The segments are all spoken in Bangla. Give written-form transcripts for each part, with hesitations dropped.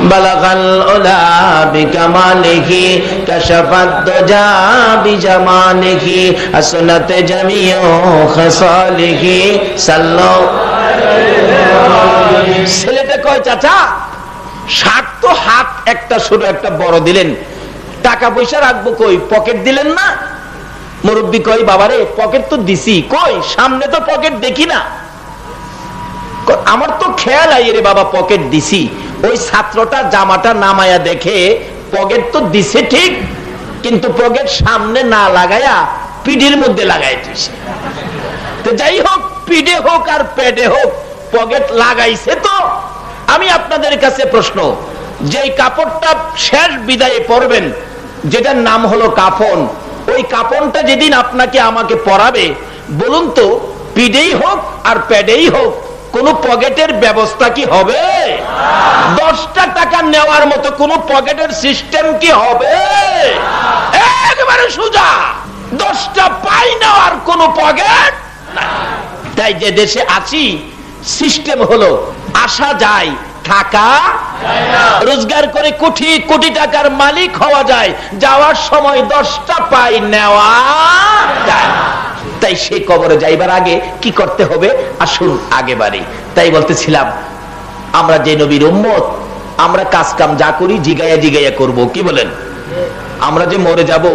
বালাগাল উলা বিকামালিহি কাশাফাদ দুজা বিজামালিহি আসনাত জামিউ খাসালিহি সাল্লাল্লাহু আলাইহি। ছেলেটা কয় চাচা শাক তো হাত একটা ছোট একটা বড় দিলেন, টাকা পয়সা রাখবো কই, পকেট দিলেন না? মুরব্বি কই বাবারে পকেট তো দিছি, কই সামনে তো পকেট দেখি না। আমার তো খেয়াল আই রে বাবা পকেট দিছি। ওই ছাত্রটা জামাটা নামায়া দেখে পকেট তো দিছে ঠিক, কিন্তু পকেট সামনে না লাগায়া পিঠের মধ্যে লাগাই দিছে। তো যাই হোক, পিঠে হোক আর পেটে হোক পকেট লাগাইছে। তো আমি আপনাদের কাছে প্রশ্ন, যেই কাপড়টা শেষ বিদায়ে পরবেন যেটার নাম হলো কাফন, ওই কাফনটা যেদিন আপনাকে আমাকে পরাবে, বলুন তো পিঠেই হোক আর পেটেই হোক কোন পকেটের ব্যবস্থা কি হবে? 10টা টাকা নেওয়ার মতো কোন পকেটের সিস্টেম কি হবে? একেবারে সোজা 10টা পাই নেওয়ার কোন পকেট। তাই যে দেশে আছি সিস্টেম হলো আসা যায় থাকা রোজগার করে কোটি কোটি টাকার মালিক হওয়া যায়, যাওয়ার সময় 10টা পাই নেওয়া যায়। তাই সে কবরে যাইবার আগে কি করতে হবে আসুন আগে বাড়ি। তাই বলতেছিলাম আমরা যে নবীর উম্মত, আমরা কাজ কাম যা করি জিগাইয়া জিগাইয়া করব। কি বলেন? আমরা যে মরে যাব,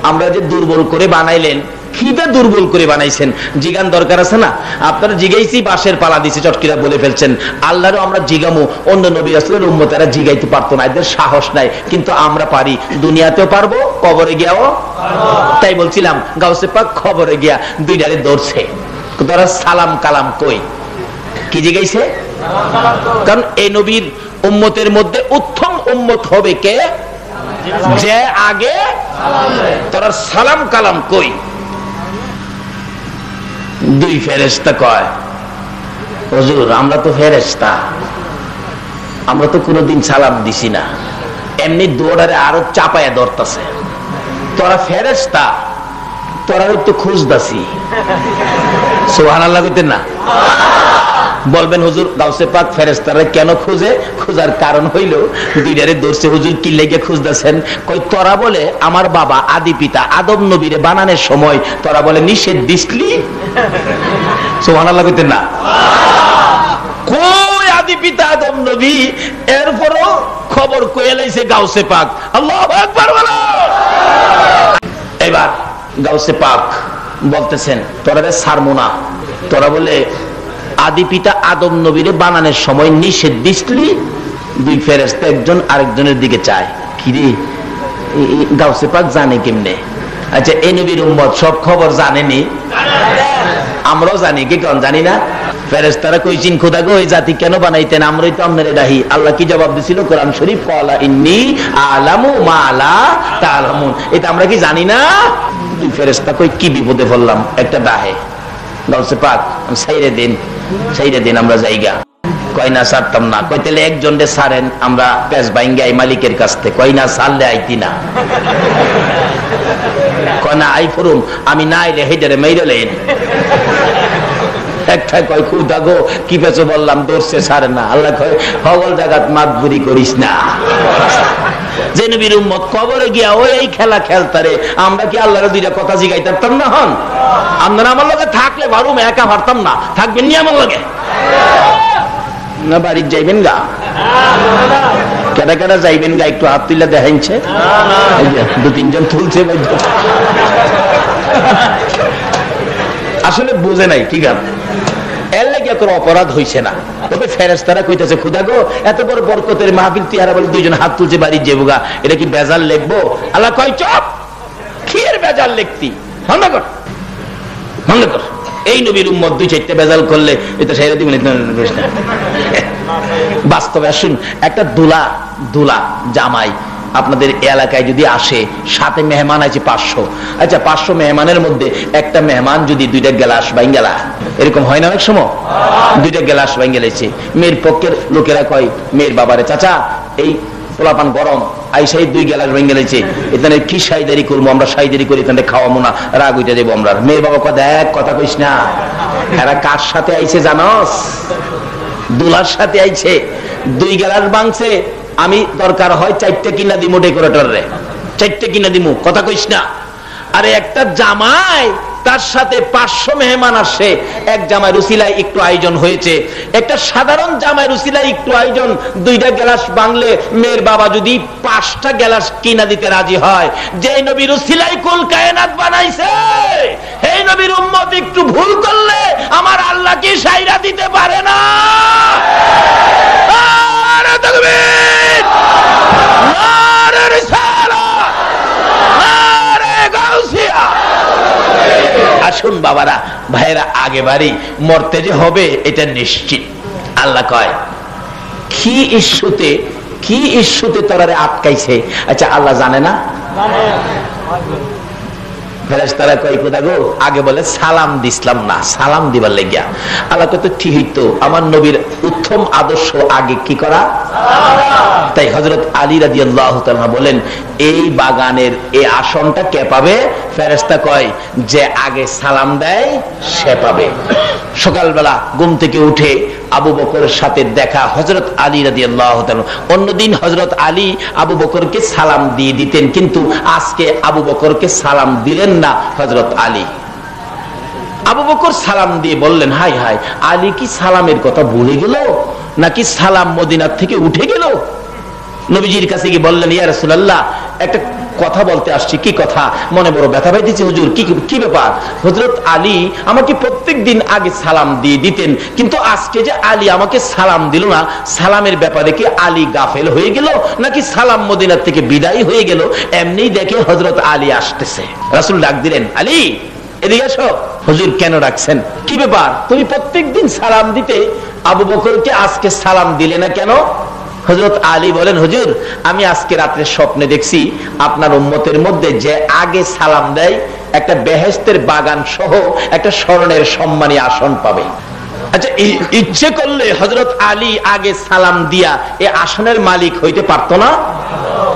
আমরা যে দুর্বল করে বানাইলেন, খিদে দুর্বল করে বানাইছেন, জিগান দরকার আছে না? আপনারা জিগাইছি বাঁশের পালা দিছে চটকিরা বলে ফেলছেন। আল্লাহরও আমরা জিগামু, অন্য নবী রাসূলের উম্মতেরা জিগাইতে পারতো না, এদের সাহস নাই, কিন্তু আমরা পারি, দুনিয়াতেও পারবো কবরে গিয়াও পারবো। তাই বলছিলাম গাউসে পাক খবরে গিয়া দুইটারে ধরছে, তারা সালাম কালাম কই কি জিগাইছে? কারণ এই নবীর উম্মতের মধ্যে উত্তম উম্মত হবে কে? যে আগে তারা সালাম কালাম কই। দুই ফেরেশতা কয় হুজুর আমরা তো ফেরেশতা, আমরা তো কোনোদিন সালাম দিছি না। এমনি দৌড়ারে আরো চাপায়া ধরতেছে, তোরা ফেরেশতা, তোরা তো খুঁজদাছি। সুবহানাল্লাহ কইতেন না? বলবেন হুজুর গাউসে পাক ফেরেশতারা কেন খুঁজে? খোঁজার কারণ হইল দুইটারে ধরছে, হুজুর কি লেগে খুঁজতেছেন? কই তোরা বলে আমার বাবা আদি পিতা আদম নবীরে বানানোর সময় তোরা বলে নিষেধ দিসলি। সুবহানাল্লাহ কইতেন না? কই আদি পিতা আদম নবী, এরপরও খবর কয়ে লাইছে গাউসে পাক। আল্লাহু আকবার বলো। এবার গাউসে পাক বলতেছেন তোরা ছাড়মু না, তোরা বলে আদি পিতা আদম নবীরে বানানোর সময় নিষেধ দিসলি। দুই ফেরেশতা একজন আরেকজনের দিকে চায়, কিরে গাউসে পাক জানে কেমনে? আচ্ছা এই নবীর উম্মত সব খবর জানেনি, আমরাও জানি কি কোন জানি না? ফেরেশতারা কইছেন খোদা গো এই জাতি কেন বানাইতেন, আমরাই তো আপনারে ডাহি। আল্লাহ কি জবাব দিছিল? কোরআন শরীফ ক্বালা ইন্নী আলামু মা লা তাআলামুন। এটা আমরা কি জানি না? দুই ফেরেশতা কই কি বিপদে পড়লাম, একটা ডাহে গাউসে পাক ছাইরে দিন, ছাইরে দিন আমরা জায়গা। কয় না ছাড়তাম না। কই তাহলে একজন রে ছাড়েন, আমরা পেশ বাইঙ্গে আই মালিকের কাছ থেকে। কয় না ছাড়লে আইতি না। কয় না আই ফরুম, আমি না আইলে হেডারে মেইরেলেন। একটা কয় খুদা গো কি পেছো বললাম, দর্শে ছাড়ে না। আল্লাহ কয় হগল জাগাত মাতবুরি করিস না। যে নবীর উম্মত কবরে গিয়া ওই এই খেলা খেলতারে, আমরা কি আল্লাহর দুইটা কথা জিগাইতাম না? হন আপনারা আমার লগে থাকলে বারুম একা পারতাম না, থাকবেন নি আমার লগে না? বাড়ির যাইবেন গা? কেডা কেডা যাইবেন গা? একটু হাত তুলে দেখাইছে, দু তিনজন তুলছে। আসলে বুঝে নাই, ঠিক আছে, এর লাগে কোনো অপরাধ হইছে না। তবে ফেরেশতারা কইতেছে খুদা গো এত বড় বরকতের মাহফিল তিয়ারা বলে দুইজন হাত তুলছে বাড়ি যাবো, এটা কি বেজাল লিখবো? আল্লাহ কয় চুপ, কি এর বেজাল লিখতি, বন্ধ কর বন্ধ কর। এই নবীর উম্মত দুই চারটে বেজাল করলে এটা সাইরা দিবেন। বাস্তবে আসুন, একটা দুলা জামাই আপনাদের এলাকায় যদি আসে, সাথে মেহমান আছে 500, আচ্ছা 500 মেহমানের মধ্যে একটা মেহমান যদি দুইটা গ্লাস বাইঙ্গেলা, এরকম হয় না অনেক সময়, দুইটা গ্লাস বাইঙ্গেলাইছে, মেয়ের পক্ষের লোকেরা কয় মেয়ের বাবারে চাচা এই পোলাপান গরম আইসাই 2 গ্লাস বাইঙ্গেলাইছে, এখানে কি সাইদারি করবো, আমরা সাইদারি করি এখানে খাওয়াবো না, রাগ উইটা দেবো আমরা। মেয়ের বাবা কথা এক কথা কইস না, এরা কার সাথে আইছে জানস? দুলার সাথে আইছে, 2 গ্লাস ভাঙছে, আমি দরকার হয় 4টা কিনা দিমু ডেকোরেটর রে, 4টা কিনা দিমু, কথা কইস না। আরে একটা জামাই তার সাথে 500 মেহমান আসে, এক জামাইয়ের উসিলায় একটু আয়োজন হয়েছে। একটা সাধারণ জামাইয়ের উসিলায় একটু আয়োজন, 2টা গ্লাস বাংলে মেয়ের বাবা যদি 5টা গ্লাস কিনা দিতে রাজি হয়, যে নবীর উসিলায় কুল কায়নাত বানাইছে, এই নবীর উম্মত একটু ভুল করলে আমার আল্লাহ কি সাইরা দিতে পারে না? নারে তাকবীর, নারে রিসালাত, নারে গাউসিয়া। আসুন বাবারা, ভাইরা, আগে বাড়ি, মরতে যে হবে এটা নিশ্চিত। আল্লাহ কয় কি ইস্যুতে তোরারে আটকাইছে? আচ্ছা, আল্লাহ জানে না? ফেরেশতারা কয় কোথা গো? আগে বলে সালাম দিছিলাম না, সালাম দিবার লাগিয়া। আল্লাহ কত ঠিক হইতো, আমার নবীর উত্তম আদর্শ আগে কি করা। তাই হযরত আলী রাদিয়াল্লাহু তাআলা বলেন, এই বাগানের এই আসনটা কে পাবে? ফেরেশতা কয় যে আগে সালাম দেয় সে পাবে। সকালবেলা ঘুম থেকে উঠে আবু বকরের সাথে দেখা হযরত আলী রাদিয়াল্লাহু তাআলা। অন্যদিন হযরত আলী আবু বকরকে সালাম দিয়ে দিতেন, কিন্তু আজকে আবু বকরকে সালাম দিলেন না হযরত আলী। আবু বকর সালাম দিয়ে বললেন, হাই হাই, আলী কি সালামের কথা ভুলে গেল নাকি সালাম মদিনা থেকে উঠে গেল? নবীজির কাছে গিয়ে বললেন, ইয়া রাসূলুল্লাহ, একটা কথা বলতে আসছি। কি কথা? মনে বড় ব্যথা পাইতেছে হুজুর। কি ব্যাপার? হযরত আলী আমাকে প্রত্যেকদিন আগে সালাম দিয়ে দিতেন, কিন্তু আজকে যে আলী আমাকে সালাম দিল না, সালামের ব্যাপারে কি আলী গাফেল হয়ে গেল নাকি সালাম মদিনা থেকে বিদায় হয়ে গেল? এমনি দেখে হযরত আলী আসতেছে। রাসূল ডাক দিলেন, আলী এদিকে আসো। হুজুর কেন ডাকছেন? কি ব্যাপার? তুমি প্রত্যেকদিন সালাম দিতে, আবু বকরকে আজকে সালাম দিলে না কেন? হযরত আলী বলেন, হুজুর আমি আজকে রাতে স্বপ্নে দেখছি আপনার উম্মতের মধ্যে যে আগে সালাম দেয় একটা বেহেশতের বাগান সহ একটা স্বর্ণের সম্মানী আসন পাবে। আচ্ছা, ইচ্ছে করলে হযরত আলী আগে সালাম দিয়া এই আসনের মালিক হইতে পারতো না?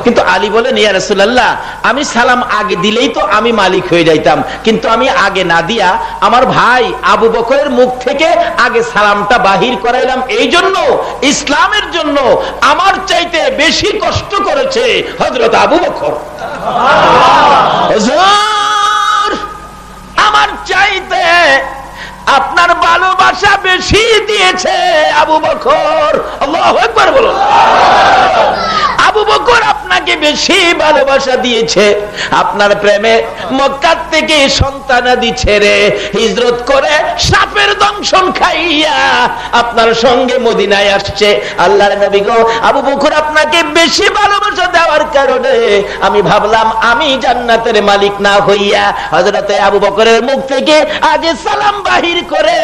কিন্তু আলী বলেন, ইয়া রাসূলুল্লাহ, আমি সালাম আগে দিলেই তো আমি মালিক হয়ে যাইতাম, কিন্তু আমি আগে না দিয়া আমার ভাই আবু বকরের মুখ থেকে আগে সালামটা বাহির করাইলাম। এই জন্য ইসলামের জন্য আমার চাইতে বেশি কষ্ট করেছে হযরত আবু বকর। হুজুর, আমার চাইতে আপনার ভালোবাসা বেশি দিয়েছে আবু বকর। আল্লাহু আকবার বলুন। আবু বকর আপনাকে বেশি ভালোবাসা দিয়েছে। আপনার প্রেমে মক্কা থেকে সন্তানাদি ছেড়ে হিজরত করে সাপের দংশন খাইয়া আপনার সঙ্গে মদিনায় আসছে। আল্লাহর নবী গো, আবু বকর আপনাকে বেশি ভালোবাসা দেওয়ার কারণে আমি ভাবলাম আমি জান্নাতের মালিক না হইয়া হযরতে আবু বকরের মুখ থেকে আগে সালাম বাহির করে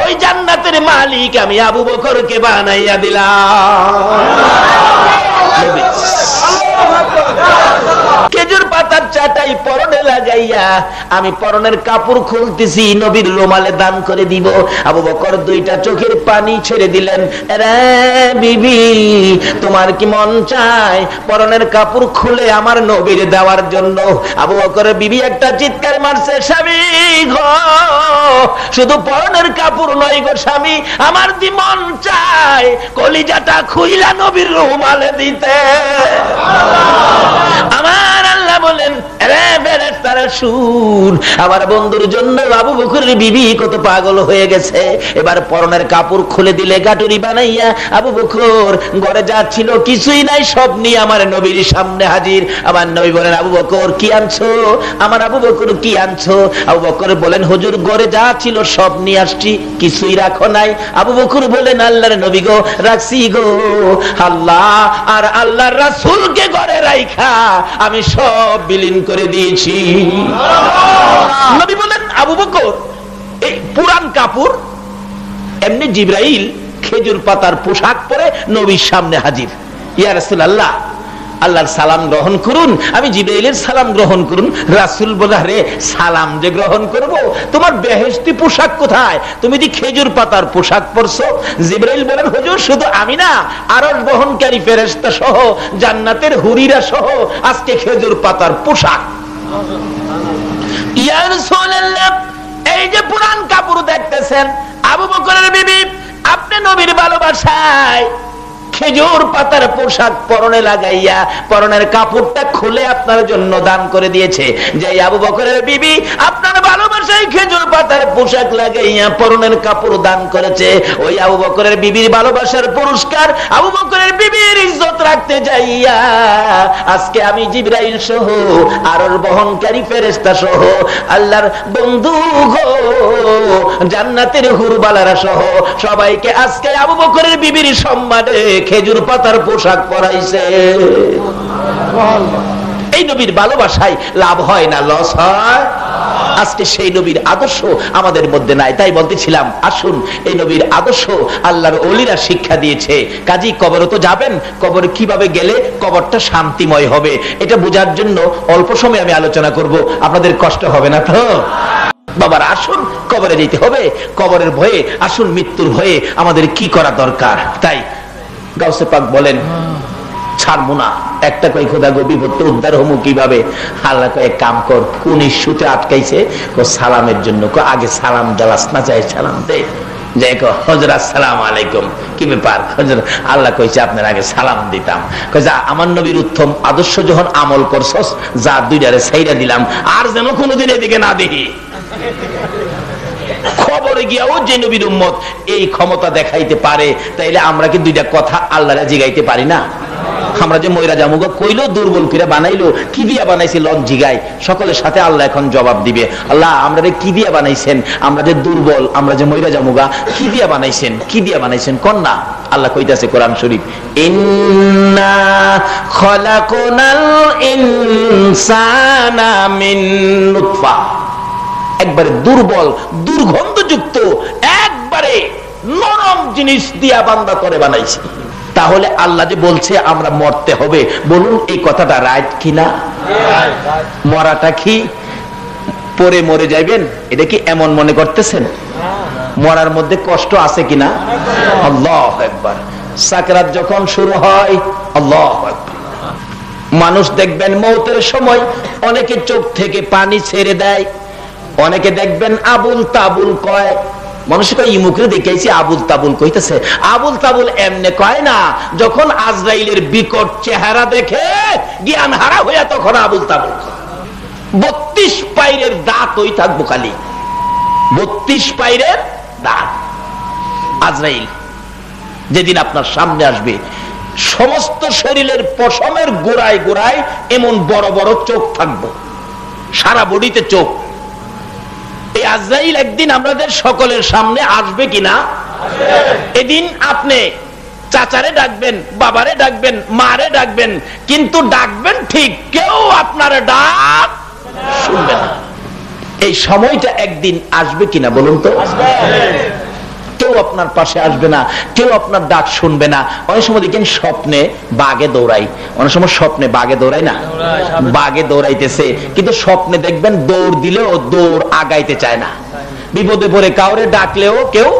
ওই জান্নাতের মালিক আমি আবু বকরকে বানাইয়া দিলাম। খেজুর পাতার চাটাই পরনে লাগাইয়া আমি পরনের কাপড় খুলতেছি, নবীর রুমালে দান করে দিব। আবু বকর 2টা চোখের পানি ছেড়ে দিলেন। রে বিবি, তোমার কি মন চায় পরনের কাপড় খুলে আমার নবীর দেওয়ার জন্য? আবু বকরের বিবি একটা চিৎকার মারছে, স্বামী গো, শুধু পরনের কাপড় নয় গো স্বামী, আমার দি মন চায় কলিজাটা খুইলা নবীর রুমালে দিতে। আমার আল্লাহ বলেন, রে ফেরেশতারা শুন, আমার বন্ধুর জন্য আবু বকরের বিবি কত পাগল হয়ে গেছে। এবার পরনের কাপড় খুলে দিলে গাটুরি বানাইয়া আবু বকর ঘরে যা ছিল কিছুই নাই, সব নিয়ে আমার নবীর সামনে হাজির। আমার নবী বলেন, আবু বকর কি আনছো? আমার আবু বকর কি আনছো? আবু বকর বলেন, হুজুর ঘরে যা ছিল সব নিয়ে আসছি, কিছুই রাখো নাই। আবু বকর বলেন, আল্লাহর নবী গো, রাখছি গো, আল্লাহ আর আল্লাহর রাসূলকে ঘরে রাইখা আমি সব বিলীন করে দিয়েছি। নবী বলেন, আবু বকর এই পুরান কাপড়। এমনি জিবরাইল খেজুর পাতার পোশাক পরে নবীর সামনে হাজির। ইয়া রাসূলুল্লাহ, আল্লাহর সালাম গ্রহণ করুন। আমি জিবরাইলের সালাম গ্রহণ করুন। রাসূল বলে, রে সালাম যে গ্রহণ করব, তোমার বেহেশতি পোশাক কোথায়? তুমি কি খেজুর পাতার পোশাক পরছো? জিবরাইল বলেন, হুজুর শুধু আমি না, আরশ বহনকারী ফেরেশতা সহ জান্নাতের হুরিরা সহ আজকে খেজুর পাতার পোশাক। ইয়া রাসূলুল্লাহ, এই যে পুরান কাপড় দেখতেছেন, আবু বকরের বিবি আপনি নবীর ভালোবাসায় খেজুর পাতার পোশাক পরনে লাগাইয়া পরনের কাপড়টা খুলে আপনার জন্য দান করে দিয়েছে। যে আবু বকরের বিবি আপনার ভালোবাসায় খেজুর পাতার পোশাক লাগাইয়া পরনের কাপড় দান করেছে, ওই আবু বকরের বিবির ভালোবাসার পুরস্কার আবু বকরের বিবির ইজ্জত রাখতে যাইয়া আজকে আমি জিবরাইল সহ আরোর বহনকারী ফেরেশতা সহ আল্লাহর বন্ধু গো জান্নাতের হুরবালারা সহ সবাইকে আজকে আবু বকরের বিবির সম্মানে খেজুর পাতার পোশাক পরাইছে। এই নবীর ভালোবাসায় লাভ হয় না লস হয়? আজকে সেই নবীর আদর্শ আমাদের মধ্যে নাই। তাই বলতেছিলাম আসুন এই নবীর আদর্শ আল্লাহর ওলিরা শিক্ষা দিয়েছে। কাজী কবরে তো যাবেন, কবরে কিভাবে গেলে কবরটা শান্তিময় হবে এটা বোঝার জন্য অল্প সময় আমি আলোচনা করব, আপনাদের কষ্ট হবে না তো? বাবার আসুন কবরে যেতে হবে, কবরের ভয়ে আসুন মৃত্যুর ভয়ে আমাদের কি করা দরকার। তাই গাউসে পাক বলেন ছাড়বো না, একটা কই খোদা গো বিপদ উদ্ধার হমু কিভাবে? আল্লাহ কয় এক কাম কর, কোন ইস্যুতে আটকাইছে? সালামের জন্য। আগে সালাম জালাস না চাই সালাম দে, যাই কো হযরত আসসালামু আলাইকুম, কি ব্যাপার হযরত? আল্লাহ কইছে আপনার আগে সালাম দিতাম। কই যা আমার নবীর উত্তম আদর্শ যখন আমল করছস যা দুইটারে ছাইরা দিলাম, আর যেন কোনোদিন এদিকে না দেখি। খবরে গিয়াও যে নবীর উম্মত এই ক্ষমতা দেখাইতে পারে, তাইলে আমরা কি দুইটা কথা আল্লাহরে জিগাইতে পারি না? আমরা যে ময়রা জামুগা কইলো দুর্বল করে বানাইলো, কি দিয়া বানাইছে লন জিগাই, সকলের সাথে আল্লাহ এখন জবাব দিবে। আল্লাহ আমরা কি দিয়া বানাইছেন? আমরা যে দুর্বল, আমরা যে ময়রা জামুগা, কি দিয়া বানাইছেন? কি দিয়া বানাইছেন কোন না? আল্লাহ কইতাছে কোরআন শরীফ, ইন্না খলাকনাল ইনসানা মিন নুতফা, একবারে দুর্বল দুর্গন্ধযুক্ত একবারে নরম জিনিস দিয়া বান্দা করে বানাইছে। তাহলে আল্লাহ যে বলছে আমরা মরতে হবে, বলুন এই কথাটা রাইট কিনা? মরাটা কি পরে মরে যাইবেন এটা কি এমন মনে করতেছেন? মরার মধ্যে কষ্ট আছে কিনা? আল্লাহু আকবার। সাকরাত যখন শুরু হয় আল্লাহু আকবার, মানুষ দেখবেন মৌতের সময় অনেকে চোখ থেকে পানি ছেড়ে দেয়, অনেকে দেখবেন আবুল তাবুল কয়। মানুষকে ইমুখে দেখাইছি আবুল তাবুল কইতেছে, আবুল তাবুল এমনে কয় না, যখন আজরাইলের বিকট চেহারা দেখে জ্ঞান হারা হইয়া তখন আবুল তাবুল। 32 পাইরের দাঁত ওই থাকবো খালি, 32 পাইরের দাঁত। আজরাইল যেদিন আপনার সামনে আসবে সমস্ত শরীরের পশমের গোড়ায় গোড়ায় এমন বড় বড় চোখ থাকবো, সারা বডিতে চোখ। এই আজরাইল একদিন আমাদের সকলের সামনে আসবে কিনা? এদিন আপনি চাচারে ডাকবেন, বাবারে ডাকবেন, মারে ডাকবেন, কিন্তু ডাকবেন ঠিক, কেউ আপনার ডাক শুনবে না। এই সময়টা একদিন আসবে কিনা বলুন তো? কেউ আপনার পাশে আসবে না, কেউ আপনার ডাক শুনবে না। অনেক সময় দেখেন স্বপ্নে বাগে দৌড়াই, অনেক সময় স্বপ্নে বাগে দৌড়াই না, বাগে দৌড়াইতেছে, কিন্তু স্বপ্নে দেখবেন দৌড় দিলেও দৌড় আগাইতে চায় না। বিপদে পড়ে কাউরে ডাকলেও কেউ,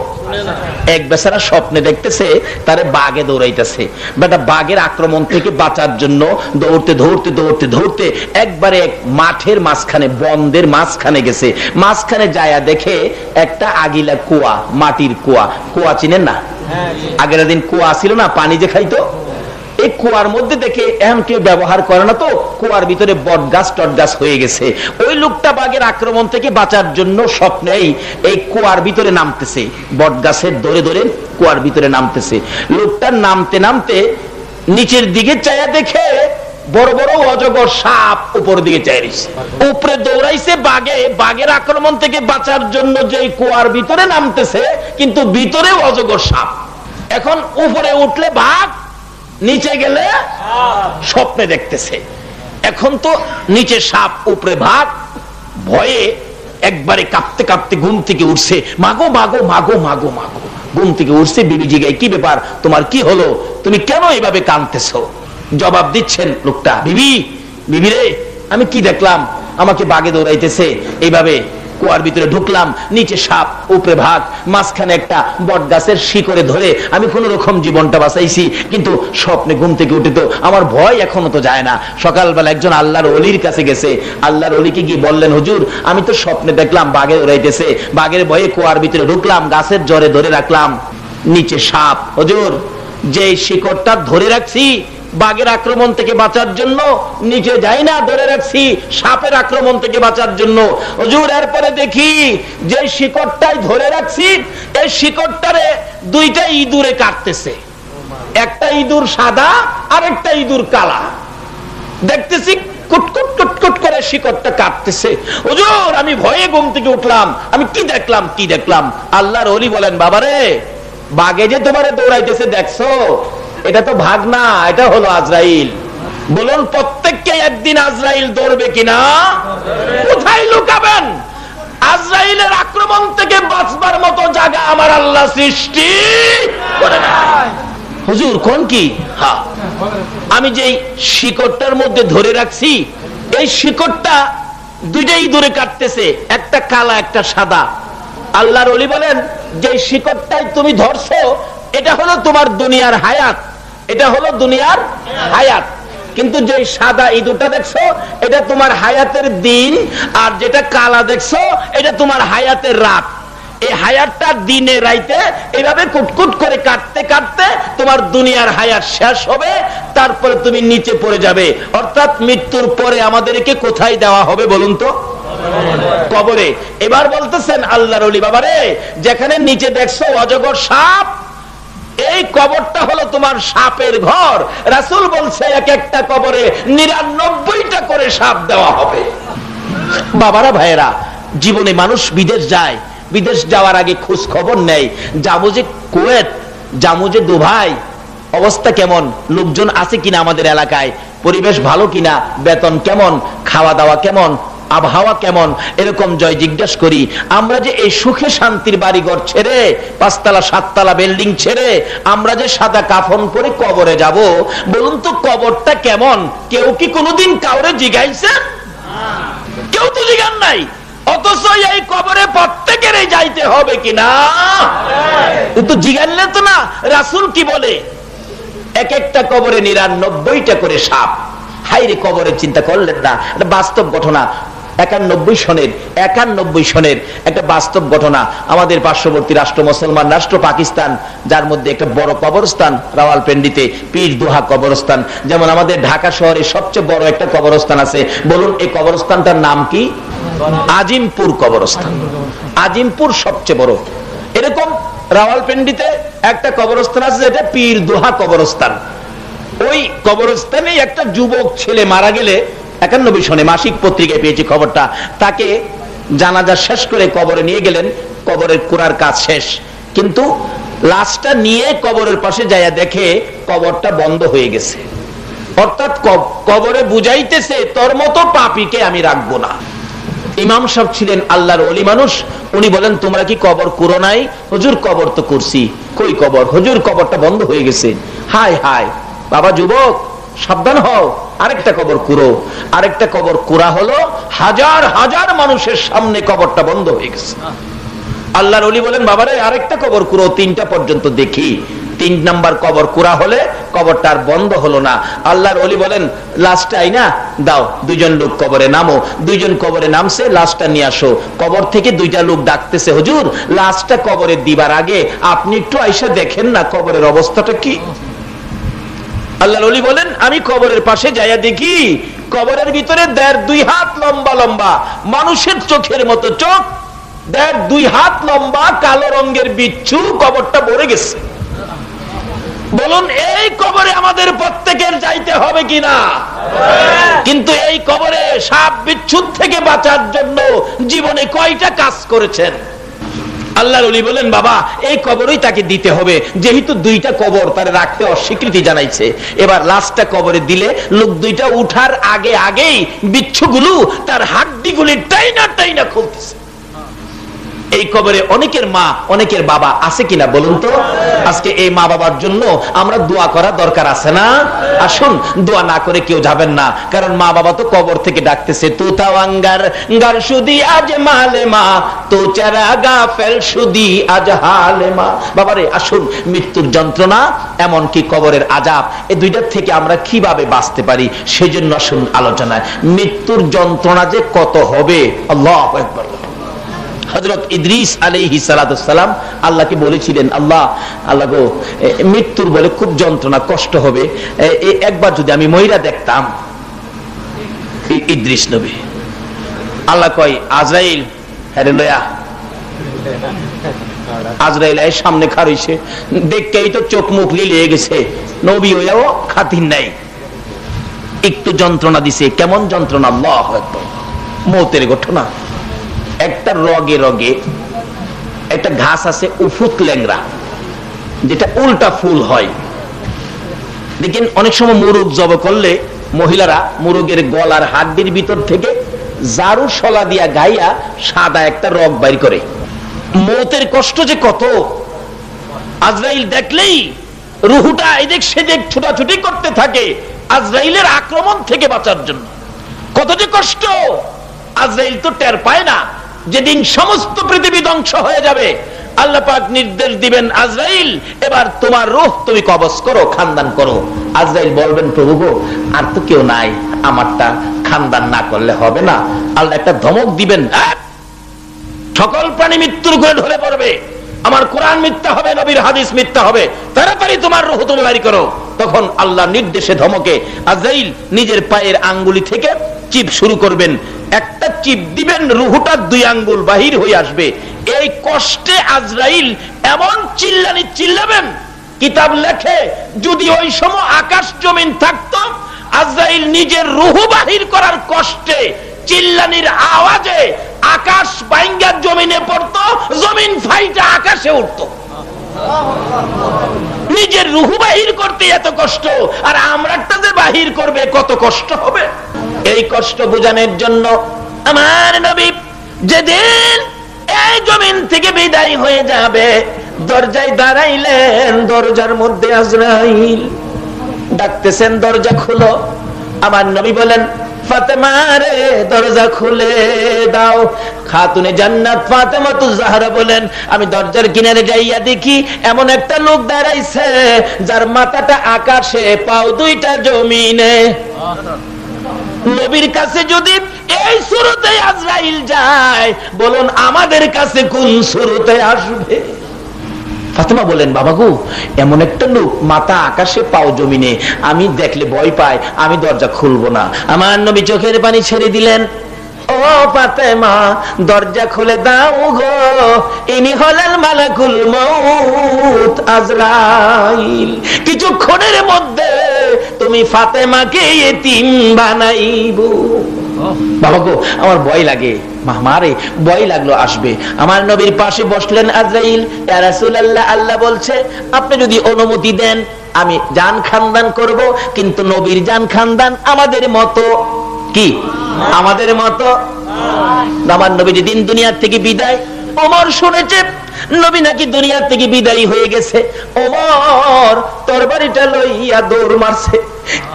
এক বেচারা স্বপ্নে দেখতেছে তারে বাগে দৌড়াইতেছে, বেটা বাঘের আক্রমণ থেকে বাঁচার জন্য দৌড়তে দৌড়তে দৌড়তে দৌড়তে একবারে এক মাঠের মাঝখানে, বন্দের মাঝখানে গেছে। মাঝখানে যায়া দেখে একটা আগিলা কুয়া, মাটির কুয়া। কুয়া চিনেন না? আগের দিন কুয়া ছিল না, পানি যে খাইতো, এই কুয়ার মধ্যে দেখে এমন কেউ ব্যবহার করে না, তো কুয়ার ভিতরে বট গাছ টট গাছ হয়ে গেছে। ওই লোকটা বাঘের আক্রমণ থেকে বাঁচার জন্য স্বপ্নেই এই কুয়ার ভিতরে নামতেছে, বট গাছের ধরে ধরে কুয়ার ভিতরে নামতেছে। লোকটা নামতে নামতে নিচের দিকে চাইয়া দেখে বড় বড় অজগর সাপ উপর দিকে চাইছে, উপরে দৌড়াইছে বাঘে, বাঘের আক্রমণ থেকে বাঁচার জন্য যে কুয়ার ভিতরে নামতেছে, কিন্তু ভিতরে অজগর সাপ। এখন উপরে উঠলে বাঘ, নিচে গেলে স্বপ্নে দেখতেছে। এখন তো নিচে সাপ, উপরে ভাগ, ভয়ে একবারে কাঁপতে কাঁপতে ঘুম থেকে উঠছে। মাগো মাগো মাগো মাগো মাগো, ঘুম থেকে উঠছে। বিবি জিগায়, কি ব্যাপার তোমার, কি হলো, তুমি কেন এইভাবে কাঁদতেছো? জবাব দিচ্ছেন লোকটা, বিবি বিবি রে, আমি কি দেখলাম, আমাকে বাগে দৌড়াইতেছে, এইভাবে কুয়ার ভিতরে ঢুকলাম, নিচে সাপ, উপরে ভাগ, মাঝখানে একটা বট গাছের শিকড়ে ধরে আমি কোন রকম জীবনটা বাঁচাইছি, কিন্তু স্বপ্নে ঘুম থেকে উঠে তো আমার ভয় এখনো তো যায় না। সকালবেলা একজন আল্লাহর ওলির কাছে গেছে, আল্লাহর ওলিকে গিয়ে বললেন, হুজুর আমি তো স্বপ্নে দেখলাম বাঘে উড়াইতেছে, বাঘের ভয়ে কুয়ার ভিতরে ঢুকলাম, গাছের জরে ধরে রাখলাম, নিচে সাপ, হুজুর যে শিকড়টা ধরে রাখছি বাঘের আক্রমণ থেকে বাঁচার জন্য, নিচে যাই না, ধরে রাখছি সাপের আক্রমণ থেকে বাঁচার জন্য। হুজুর এরপরে দেখি যে শিকড়টাই ধরে রাখছি, এই শিকড়টারে দুইটা ইঁদুরে কাটতেছে, একটা ইঁদুর সাদা আর একটা ইঁদুর কালা। দেখতেছি কুটকুট কুটকুট করে শিকড়টা কাটতেছে। হুজুর আমি ভয়ে ঘুম থেকে উঠলাম, আমি কি দেখলাম। আল্লাহর ওলি বলেন, বাবারে বাঘে যে তোমারে দৌড়াইতেছে দেখছো, এটা তো ভাগ না, এটা হলো আজরাইল। বলুন প্রত্যেককে একদিন আজরাইল ধরবে কিনা? কোথায় লুকাবেন? আজরাইলের আক্রমণ থেকে বাঁচবার মতো জায়গা আমার আল্লাহ সৃষ্টি করে না। হুজুর কোন কি? হ্যাঁ, আমি যেই শিকড়টার মধ্যে ধরে রাখছি, এই শিকড়টা দুইটাই দূরে কাটতেছে, একটা কালা একটা সাদা। আল্লাহর ওলি বলেন, যে শিকড়টাই তুমি ধরছো এটা হলো তোমার দুনিয়ার হায়াত, এটা হলো দুনিয়ার হায়াত। কিন্তু যে সাদা ইঁদুরটা দেখছো এটা তোমার হায়াতের দিন, আর যেটা কালা দেখছো এটা তোমার হায়াতের রাত। এই হায়াতটা দিনে রাইতে এইভাবে কুটকুট করে কাটতে কাটতে তোমার দুনিয়ার হায়াত শেষ হবে, তারপরে তুমি নিচে পড়ে যাবে। অর্থাৎ মৃত্যুর পরে আমাদেরকে কোথায় দেওয়া হবে বলুন তো? কবরে। এবার বলতেছেন আল্লাহর ওলি, বাবারে যেখানে নিচে দেখছো অজগর সাপ, এই কবরটা হলো তোমার সাপের ঘর। রাসূল বলছে এক একটা কবরে ৯৯টা করে সাপ দেওয়া হবে। বাবারা ভাইয়েরা, জীবনে মানুষ বিদেশ যায়, বিদেশ যাওয়ার আগে খোঁজ খবর নেয়, যাবো যে কুয়েত, যাবো যে দুবাই, অবস্থা কেমন, লোকজন আছে কিনা আমাদের এলাকায়, পরিবেশ ভালো কিনা, বেতন কেমন, খাওয়া দাওয়া কেমন, আবহাওয়া কেমন, এরকম জয় জিজ্ঞাসা করি। আমরা যে এই সুখে শান্তির বাড়িঘর ছেড়ে, ৫ তলা ৭ তলা বিল্ডিং ছেড়ে আমরা যে সাদা কাফন পরে কবরে যাব, বলুন তো কবরটা কেমন? কেউ কি কোনোদিন কাউরে জিজ্ঞাইছে? কেউ তো জিজ্ঞান নাই। অথচ এই কবরে প্রত্যেকের যাইতে হবে কিনা? তো জিজ্ঞানলে তো না। রাসূল কি বলে? এক একটা কবরে ৯৯টা করে সাপ। হাইরে কবরে চিন্তা করলেন না, এটা বাস্তব ঘটনা। ৯১ সনের একটা বাস্তব ঘটনা। আমাদের পার্শ্ববর্তী রাষ্ট্র মুসলমান রাষ্ট্র পাকিস্তান, যার মধ্যে একটা বড় কবরস্থান রাওয়ালপিন্ডিতে পীর দোহা কবরস্থান। যেমন আমাদের ঢাকা শহরে সবচেয়ে বড় একটা কবরস্থান আছে, বলুন এই কবরস্থানটার নাম কি? আজিমপুর কবরস্থান। আজিমপুর সবচেয়ে বড়। এরকম রাওয়ালপিন্ডিতে একটা কবরস্থান আছে, যেটা পীর দোহা কবরস্থান। ওই কবরস্থানে একটা যুবক ছেলে মারা গেলে ৯১ সনে মাসিক পত্রিকায় পেয়েছি খবরটা, তাকে জানাজা শেষ করে কবরে নিয়ে গেলেন, কবরের কুড়ার কাজ শেষ, কিন্তু লাশটা নিয়ে কবরের পাশে যাইয়া দেখে কবরটা বন্ধ হয়ে গেছে। অর্থাৎ কবরে বুঝাইতেছে তোর মতো পাপীকে আমি রাখবো না। ইমাম সাহেব ছিলেন আল্লাহর ওলি মানুষ, উনি বলেন তোমরা কি কবর কুরো নাই? হুজুর কবর তো করছি। কই কবর? হুজুর কবরটা বন্ধ হয়ে গেছে। হায় হায়, বাবা যুবক সাবধান হও, আরেকটা কবর কুরো। আরেকটা কবর কুরা হলো, হাজার হাজার মানুষের সামনে কবরটা বন্ধ হয়ে গেছে। আল্লাহর ওলি বলেন বাবারে আরেকটা কবর কুরো, ৩টা পর্যন্ত দেখি। ৩ নাম্বার কবর কুরা হলে কবরটা আর বন্ধ হলো না। আল্লাহর ওলি বলেন লাশটা আইনা দাও, ২জন লোক কবরে নামো। ২জন কবরে নামছে, লাশটা নিয়ে আসো। কবর থেকে ২টা লোক ডাকতেছে, হুজুর লাশটা কবরে দিবার আগে আপনি একটু আইসা দেখেন না কবরের অবস্থাটা কি। আল্লাহর ওলি বলেন আমি কবরের পাশে যাইয়া দেখি কবরের ভিতরে ১.৫-২ হাত লম্বা লম্বা, মানুষের চোখের মতো চোখ, ১.৫-২ হাত লম্বা কালো রঙের বিচ্ছু কবরটা ভরে গেছে। বলুন এই কবরে আমাদের প্রত্যেকের যাইতে হবে কিনা? কিন্তু এই কবরে সাপ বিচ্ছুর থেকে বাঁচার জন্য জীবনে কয়টা কাজ করেছেন? আল্লাহর ওলি বলেন বাবা এই কবরই তাকে দিতে হবে, যেহেতু ২টা কবর তার রাখতে অস্বীকৃতি জানাইছে। এবার লাশটা কবরে দিলে লোক ২টা উঠার আগে আগেই বিচ্ছুগুলো তার হাড্ডিগুলি টাইনা টাইনা খুলতেছে। এই কবরে অনেকের মা অনেকের বাবা আছে কিনা বলুন তো? আজকে এই মা বাবার জন্য আমরা দোয়া করা দরকার আছে না? আসুন দোয়া না করে কেউ যাবেন না, কারণ মা বাবা তো কবর থেকে ডাকতেছে তু তাওয়াঙ্গার গার সুদি আজ মালে মা তো চারা গাফেল সুদি আজ হালে মা। বাবারে আসুন, মৃত্যুর যন্ত্রণা এমন কি কবরের আযাব, এই দুইটার থেকে আমরা কিভাবে বাঁচতে পারি সেজন্য আসুন আলোচনায়। মৃত্যুর যন্ত্রণা যে কত হবে, আল্লাহু আকবার। হযরত ইদ্রিস আলাইহিস সালাতু সালাম আল্লাহকে বলেছিলেন, আল্লাহ গো, মৃত্যুর বলে খুব যন্ত্রণা কষ্ট হবে, একবার যদি আমি মইরা দেখতাম। ইদ্রিস নবী, আল্লাহ কয় আজরাইল হ্যাঁ লয়া। আজরাইল এর সামনে খাড়াইছে, দেখেই তো চোখ মুখ লিলিয়ে গেছে, নবী হইয়াও খাতির নাই, একটু যন্ত্রণা দিছে। কেমন যন্ত্রণা? আল্লাহু আকবার। মৌতের ঘটনা। একটা রগে রগে একটা ঘাস আছে উফুত ল্যাংড়া, যেটা উল্টা ফুল হয়। দেখেন অনেক সময় মুরগ জব করলে মহিলারা মুরগের গলার হাড্ডির ভিতর থেকে জারু শলা দিয়া গাইয়া সাদা একটা রগ বাইর করে। মৌতের কষ্ট যে কত! আজরাইল দেখলেই রুহুটা এদিক সেদিক ছুটাছুটি করতে থাকে আজরাইলের আক্রমণ থেকে বাঁচার জন্য। কত যে কষ্ট! আজরাইল তো টের পায় না। যেদিন সমস্ত পৃথিবী ধ্বংস হয়ে যাবে, আল্লাহ পাক নির্দেশ দিবেন, আজরাইল এবার তোমার রূহ তুমি কবজ করো, খানদান করো। আজরাইল বলবেন, প্রভু গো, আর তো কেউ নাই, আমারটা খানদান না করলে হবে না। আল্লাহ একটা ধমক দিবেন, সকল প্রাণী মৃত্যুর করে ঢলে পড়বে, আমার কোরআন মিথ্যা হবে, নবীর হাদিস মিথ্যা হবে, তাড়াতাড়ি তোমার রূহ তুমি বাড়ি করো। তখন আল্লাহ নির্দেশে ধমকে আজরাইল নিজের পায়ের আঙ্গুলি থেকে চিপ শুরু করবেন, একটা চিপ দিবেন, রুহুটা 2 আঙ্গুল বাহির হয়ে আসবে। এই কষ্টে আজরাইল এমন চিল্লানি চিল্লাবেন, কিতাব লেখে যদি ওই সময় আকাশ জমিন থাকতো, আজরাইল নিজের রুহু বাহির করার কষ্টে চিল্লানির আওয়াজে আকাশ ভাঙা জমিনে পড়তো, জমিন ফাইটা আকাশে উঠতো। নিজের রুহু বাহির করতে এত কষ্ট, আর আমরাটা যে বাহির করবে কত কষ্ট হবে। এই কষ্ট বোঝানোর জন্য আমার নবী যেদিন এই জমিন থেকে বিদায় হয়ে যাবে, দরজায় দাঁড়াইলেন, দরজার মধ্যে আজরাইল ডাকতেছেন, দরজা খুলো। আমার নবী বলেন, ফাতেমা রে, দরজা খুলে দাও। খাতুনে জান্নাত ফাতেমাতুজ জাহরা বলেন, আমি দরজার কিনারে যাইয়া দেখি এমন একটা লোক দাঁড়াইছে যার মাথাটা আকাশে, পাও 2টা জমিনে। নবীর কাছে যদি এই সুরতে আজরাইল যায়, বলুন আমাদের কাছে কোন সুরতে আসবে? ফাতেমা বলেন, বাবা গো, এমন একটা লোক মাথা আকাশে পাও জমিনে, আমি দেখলে ভয় পাই, আমি দরজা খুলবো না। আমার নবী চোখের পানি ছেড়ে দিলেন, ও ফাতেমা, দরজা খুলে দাও গো, ইনি হলেন মালাকুল মউত আজরাইল। কিছুক্ষণের মধ্যে তুমি ফাতেমাকে ইতিম বানাইবো। বাবা গো, আমার ভয় লাগে, মারে ভয় লাগলো, আসবে। আমার নবীর পাশে বসলেন আজরাইল। ইয়া রাসূলুল্লাহ, আল্লাহ বলছে আপনি যদি অনুমতি দেন আমি জান খানদান করব, কিন্তু নবীর জান খানদান আমাদের মতো কি? আমাদের মতো। আমার নবী যেদিন দুনিয়া থেকে বিদায়, ওমর শুনেছে নবী নাকি দুনিয়া থেকে বিদায় হয়ে গেছে। ওমর তরবারিটা লইয়া দৌড় মারছে।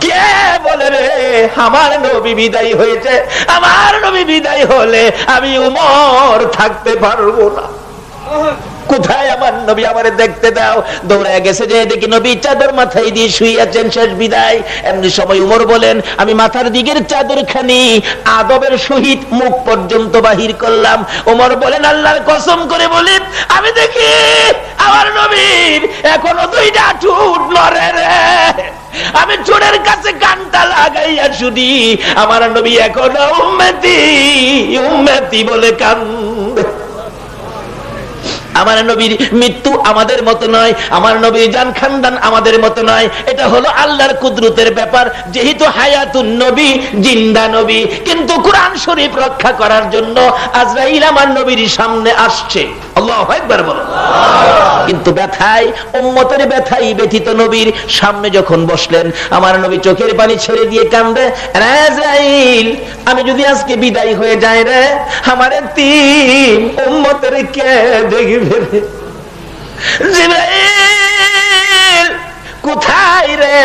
কে বলে রে আমার নবী বিদায় হয়েছে? আমার নবী বিদায় হলে আমি ওমর থাকতে পারবো না। কোথায় আমার নবী, আমারে দেখতে দাও। দৌড়ায় গেছে, যে দেখি নবী চাদর মাথায় দিয়ে শুয়ে আছেন, শেষ বিদায়। এমনি সময় উমর বলেন, আমি মাথার দিকের চাদর খানি আদবের সহিত মুখ পর্যন্ত বাহির করলাম। উমর বলেন, আল্লাহর কসম করে বলি, আমি দেখি আমার নবীর এখনো 2টা ঠোঁট নড়ে রে। আমি চোরের কাছে কানটা লাগাইয়া শুনি আমার নবী এখনো উম্মতি উম্মতি বলে কান্দে। আমার নবীর মৃত্যু আমাদের মতো নয়, আমার নবীর জান খানদান আমাদের মতো নয়। এটা হলো আল্লাহর কুদরতের ব্যাপার। যেহেতু হায়াতুন নবী, জিন্দা নবী, কিন্তু কোরআন শরীফ রক্ষা করার জন্য আজরাইল আমার নবীর সামনে আসছে। আল্লাহু আকবার বলো। কিন্তু ব্যথায়, উম্মতের ব্যথায় ব্যথিত নবীর সামনে যখন বসলেন, আমার নবী চোখের পানি ছেড়ে দিয়ে কান্দে, আজরাইল আমি যদি আজকে বিদায় হয়ে যাই রে, আমার তিন উম্মতের কে দেখবে? জিবরাইল কোথায় রে?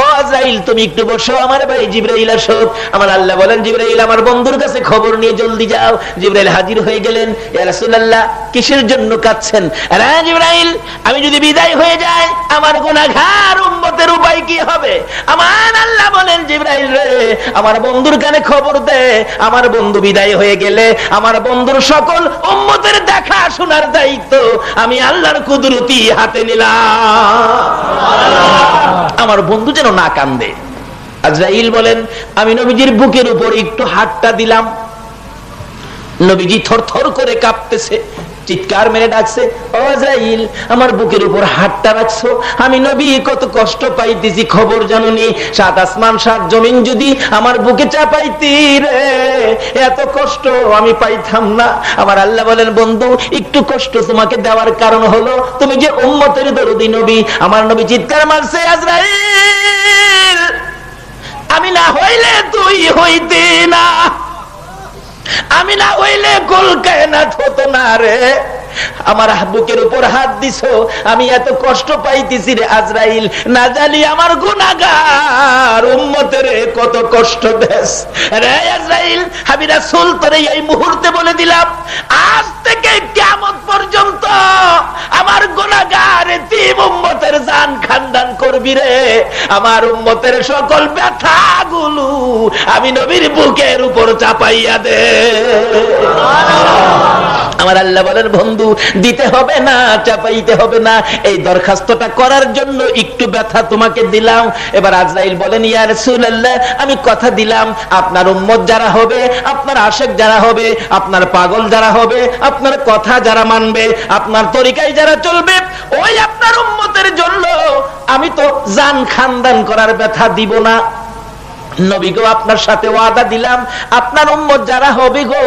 ও জিবরাইল তুমি একটু বসো, আমার ভাই জিবরাইল আসো। আমার আল্লাহ বলেন, জিবরাইল আমার বন্ধুর কাছে খবর নিয়ে জলদি যাও। জিবরাইল হাজির হয়ে গেলেন। ইয়া রাসূলুল্লাহ, কিসের জন্য কাঁদছেন? আরে জিবরাইল, আমি যদি বিদায় হয়ে যাই আমার গুনাহগার উম্মতের উপায় কি হবে? আমার আল্লাহ বলেন, জিবরাইল রে, আমার বন্ধুর কানে খবর দে, আমার বন্ধু বিদায় হয়ে গেলে আমার বন্ধুর সকল উম্মতের দেখা শোনার দায়িত্ব আমি আল্লাহর কুদরতি হাতে নিলাম। আমার বন্ধু যেন না কান্দে। আজরাইল বলেন, আমি নবীজির বুকের উপর একটু হাতটা দিলাম। নবীজি থরথর করে কাঁপতেছে, চিৎকার মেরে ডাকছে, ও আজরাইল, আমার বুকের উপর হাতটা রাখছো। আমি নবী কত কষ্ট পাইতেছি খবর জানুনি। 7 আসমান 7 জমিন যদি আমার বুকে চাপাইতি রে, এত কষ্ট আমি পাইতাম না। আমার আল্লাহ বলেন, বন্ধু একটু কষ্ট তোমাকে দেওয়ার কারণ হলো তুমি যে উম্মতের দরদি নবী। আমার নবী চিৎকার মারছে, আজরাইল, আমি না হইলে তুই হইতে না, আমি না হইলে কুল কায়নাত হতো না রে। আমার বুকের উপর হাত দিছো, আমি এত কষ্ট পাইতেছি রে আজরাইল, না জানি আমার গুনাহগার উম্মতের কত কষ্ট দেস রে আজরাইল। আমি রাসূল তোরে এই মুহূর্তে বলে দিলাম, আজ থেকে কিয়ামত পর্যন্ত আমার গুনাহগার এতিম উম্মতের জান খানদান করবি রে। আমার উম্মতের সকল ব্যথাগুলো আমি নবীর বুকের উপর চাপাইয়া দে। আমার আল্লাহ বলেন, বন্ধু দিতে হবে না, চাপাইতে হবে না, এই দরখাস্তটা করার জন্য একটু ব্যথা তোমাকে দিলাম। এবার আজরাইল বলেন, ইয়া রাসূলুল্লাহ, আমি কথা দিলাম আপনার উম্মত যারা হবে, আপনার আশিক যারা হবে, আপনার পাগল যারা হবে, আপনার কথা যারা মানবে, আপনার তরিকায় যারা চলবে, ওই আপনার উম্মতের জন্য আমি তো জান খানদান করার ব্যথা দিব না। নবী গো, আপনার সাথে ওয়াদা দিলাম, আপনার উম্মত যারা হবে গো,